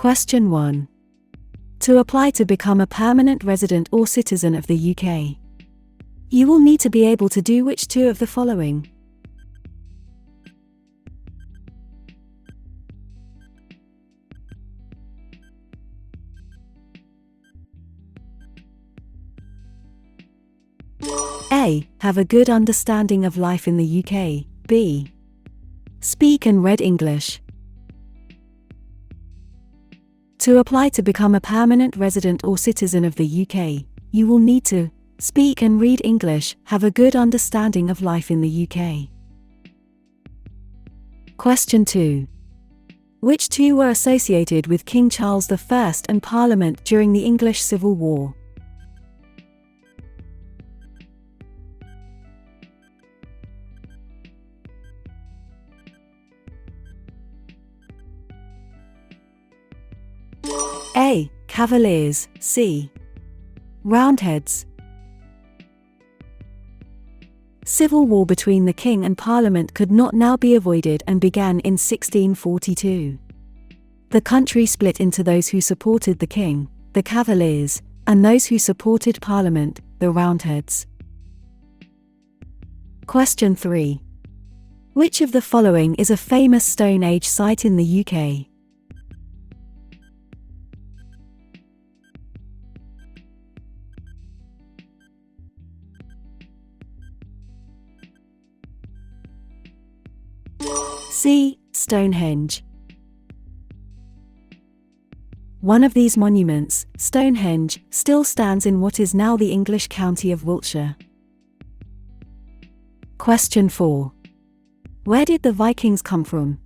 Question 1. To apply to become a permanent resident or citizen of the UK, you will need to be able to do which two of the following? A. Have a good understanding of life in the UK. B. Speak and read English. To apply to become a permanent resident or citizen of the UK, you will need to speak and read English, have a good understanding of life in the UK. Question 2. Which two were associated with King Charles I and Parliament during the English Civil War? A. Cavaliers. C. Roundheads. Civil war between the king and Parliament could not now be avoided and began in 1642. The country split into those who supported the king, the Cavaliers, and those who supported Parliament, the Roundheads. Question 3. Which of the following is a famous Stone Age site in the UK? C. Stonehenge. One of these monuments, Stonehenge, still stands in what is now the English county of Wiltshire. Question 4. Where did the Vikings come from?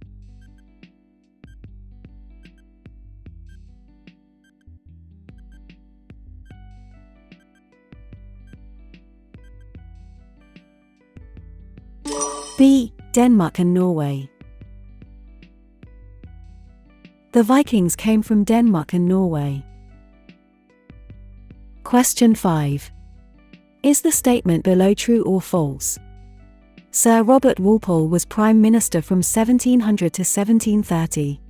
B. Denmark and Norway. The Vikings came from Denmark and Norway. Question 5. Is the statement below true or false? Sir Robert Walpole was Prime Minister from 1700 to 1730.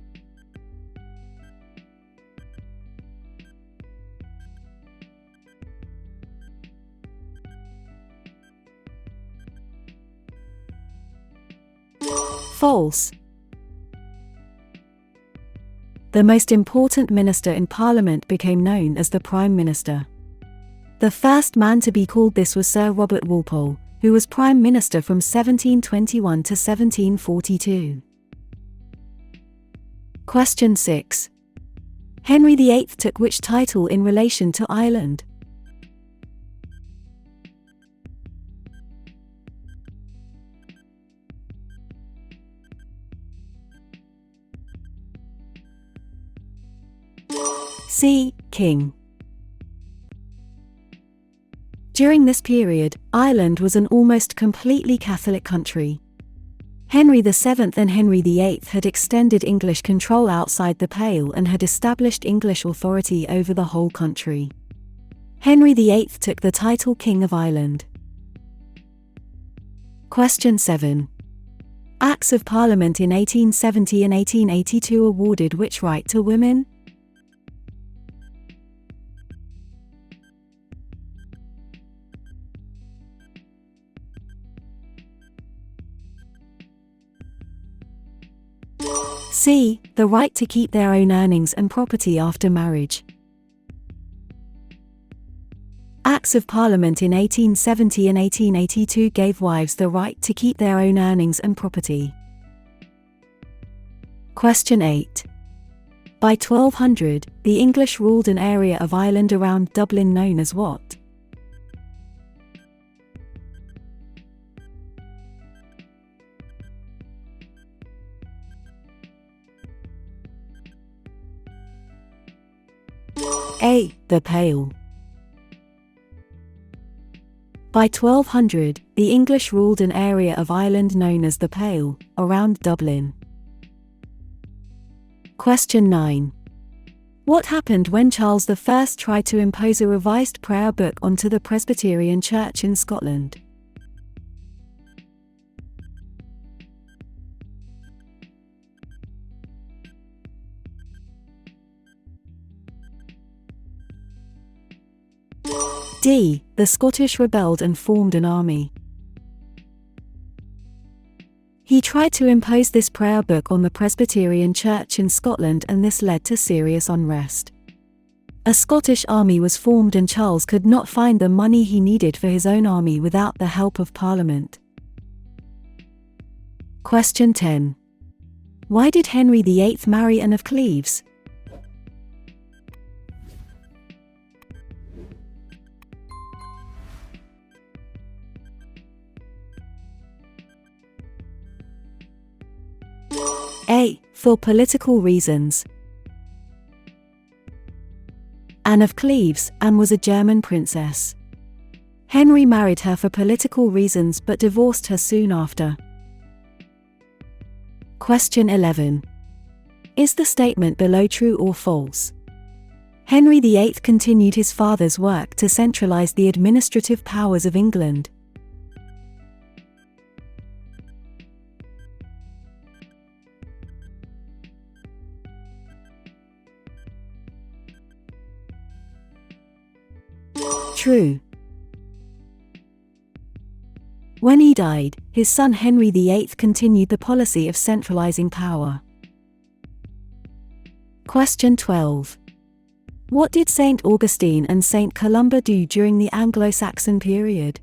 False. The most important minister in Parliament became known as the Prime Minister. The first man to be called this was Sir Robert Walpole, who was Prime Minister from 1721 to 1742. Question 6. Henry VIII took which title in relation to Ireland? C. King. During this period, Ireland was an almost completely Catholic country. Henry VII and Henry VIII had extended English control outside the Pale and had established English authority over the whole country. Henry VIII took the title King of Ireland. Question 7. Acts of Parliament in 1870 and 1882 awarded which right to women? C. The right to keep their own earnings and property after marriage. Acts of Parliament in 1870 and 1882 gave wives the right to keep their own earnings and property. Question 8. By 1200, the English ruled an area of Ireland around Dublin known as what? A. The Pale. By 1200, the English ruled an area of Ireland known as the Pale, around Dublin. Question 9. What happened when Charles I tried to impose a revised prayer book onto the Presbyterian Church in Scotland? D. The Scottish rebelled and formed an army. He tried to impose this prayer book on the Presbyterian Church in Scotland, and this led to serious unrest. A Scottish army was formed and Charles could not find the money he needed for his own army without the help of Parliament. Question 10. Why did Henry VIII marry Anne of Cleves? A. For political reasons. Anne of Cleves. Anne was a German princess. Henry married her for political reasons but divorced her soon after. Question 11. Is the statement below true or false? Henry VIII continued his father's work to centralize the administrative powers of England. True. When he died, his son Henry VIII continued the policy of centralizing power. Question 12. What did St. Augustine and St. Columba do during the Anglo-Saxon period?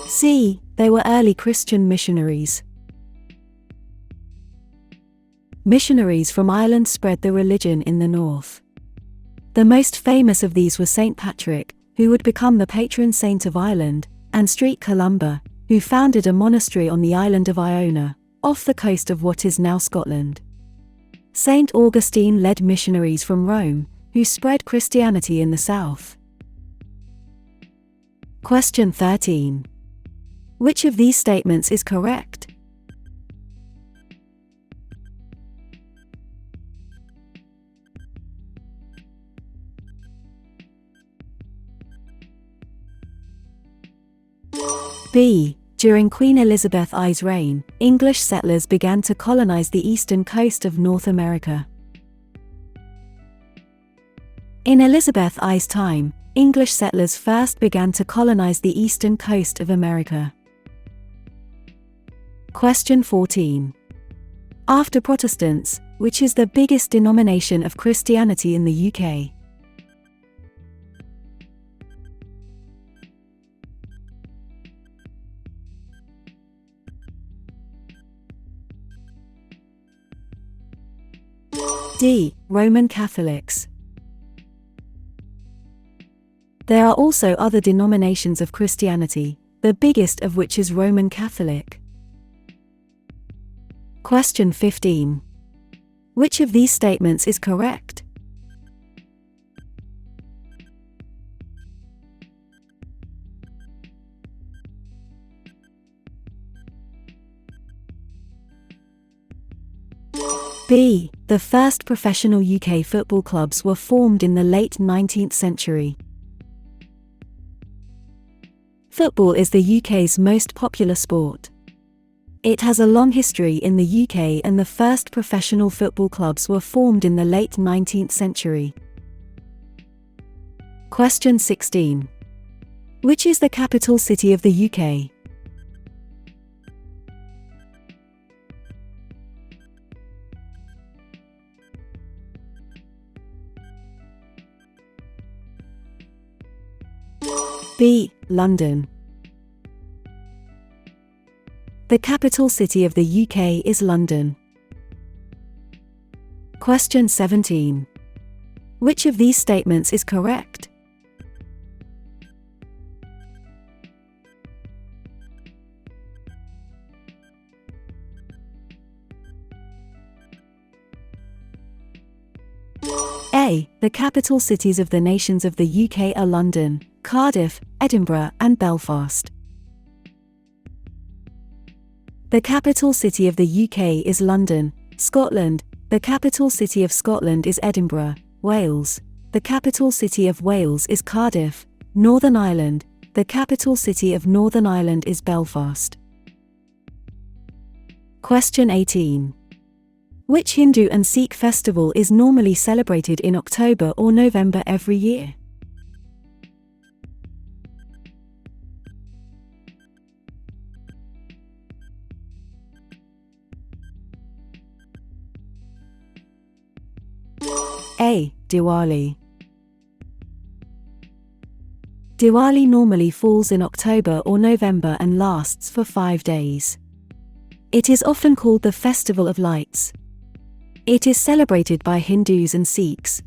C. They were early Christian missionaries. Missionaries from Ireland spread the religion in the north. The most famous of these was St. Patrick, who would become the patron saint of Ireland, and St. Columba, who founded a monastery on the island of Iona, off the coast of what is now Scotland. St. Augustine led missionaries from Rome, who spread Christianity in the south. Question 13. Which of these statements is correct? B. During Queen Elizabeth I's reign, English settlers began to colonize the eastern coast of North America. In Elizabeth I's time, English settlers first began to colonize the eastern coast of America. Question 14. After Protestants, which is the biggest denomination of Christianity in the UK? D. Roman Catholics. There are also other denominations of Christianity, the biggest of which is Roman Catholic. Question 15. Which of these statements is correct? B. The first professional UK football clubs were formed in the late 19th century. Football is the UK's most popular sport. It has a long history in the UK, and the first professional football clubs were formed in the late 19th century. Question 16. Which is the capital city of the UK? B. London. The capital city of the UK is London. Question 17. Which of these statements is correct? A. The capital cities of the nations of the UK are London, Cardiff, Edinburgh, and Belfast. The capital city of the UK is London. Scotland. The capital city of Scotland is Edinburgh. Wales. The capital city of Wales is Cardiff. Northern Ireland. The capital city of Northern Ireland is Belfast. Question 18. Which Hindu and Sikh festival is normally celebrated in October or November every year? A. Diwali. Diwali normally falls in October or November and lasts for 5 days. It is often called the Festival of Lights. It is celebrated by Hindus and Sikhs.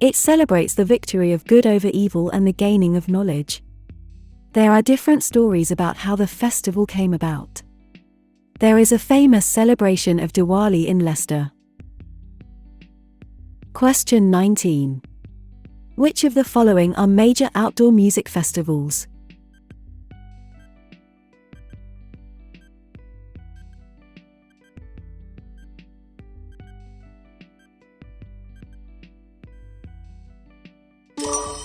It celebrates the victory of good over evil and the gaining of knowledge. There are different stories about how the festival came about. There is a famous celebration of Diwali in Leicester. Question 19. Which of the following are major outdoor music festivals?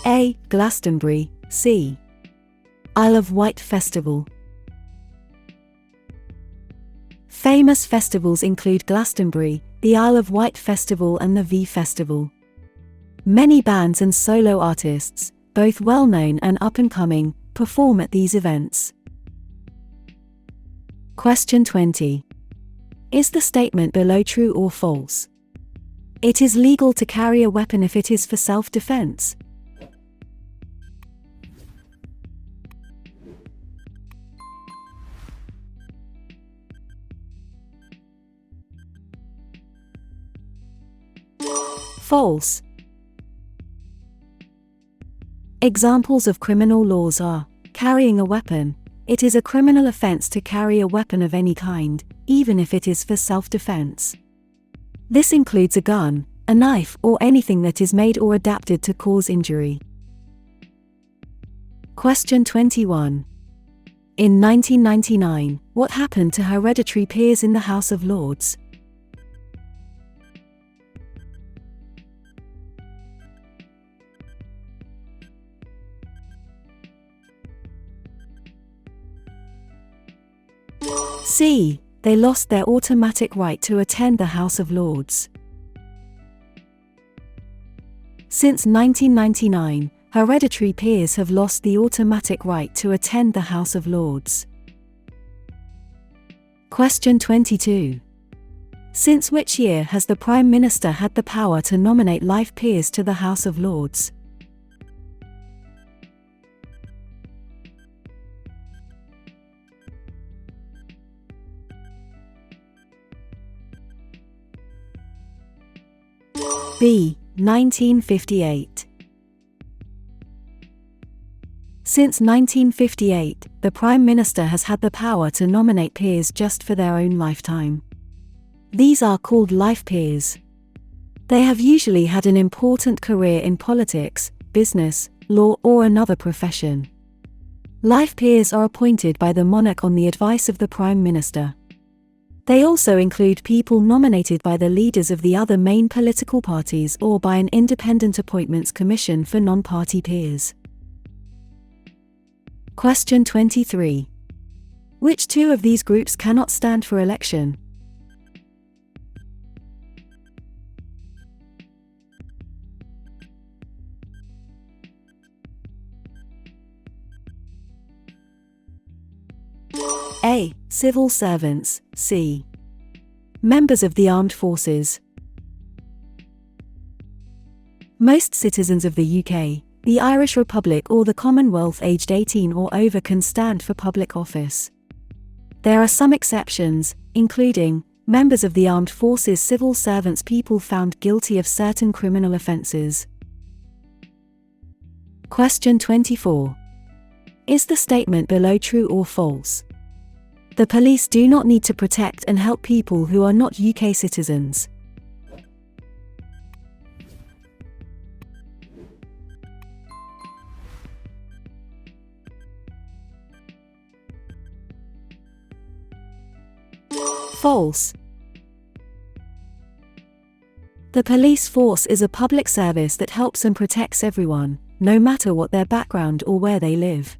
A. Glastonbury, C. Isle of Wight Festival. Famous festivals include Glastonbury, the Isle of Wight Festival and the V Festival. Many bands and solo artists, both well-known and up-and-coming, perform at these events. Question 20. Is the statement below true or false? It is legal to carry a weapon if it is for self-defense. False. Examples of criminal laws are carrying a weapon. It is a criminal offense to carry a weapon of any kind, even if it is for self-defense. This includes a gun, a knife, or anything that is made or adapted to cause injury. Question 21. In 1999, what happened to hereditary peers in the House of Lords? C. They lost their automatic right to attend the House of Lords. Since 1999, hereditary peers have lost the automatic right to attend the House of Lords. Question 22. Since which year has the Prime Minister had the power to nominate life peers to the House of Lords? B. 1958. Since 1958, the Prime Minister has had the power to nominate peers just for their own lifetime. These are called life peers. They have usually had an important career in politics, business, law, or another profession. Life peers are appointed by the monarch on the advice of the Prime Minister. They also include people nominated by the leaders of the other main political parties or by an independent appointments commission for non-party peers. Question 23. Which two of these groups cannot stand for election? A. Civil servants, C. Members of the armed forces. Most citizens of the UK, the Irish Republic or the Commonwealth aged 18 or over can stand for public office. There are some exceptions, including members of the armed forces, civil servants, people found guilty of certain criminal offences. Question 24. Is the statement below true or false? The police do not need to protect and help people who are not UK citizens. False. The police force is a public service that helps and protects everyone, no matter what their background or where they live.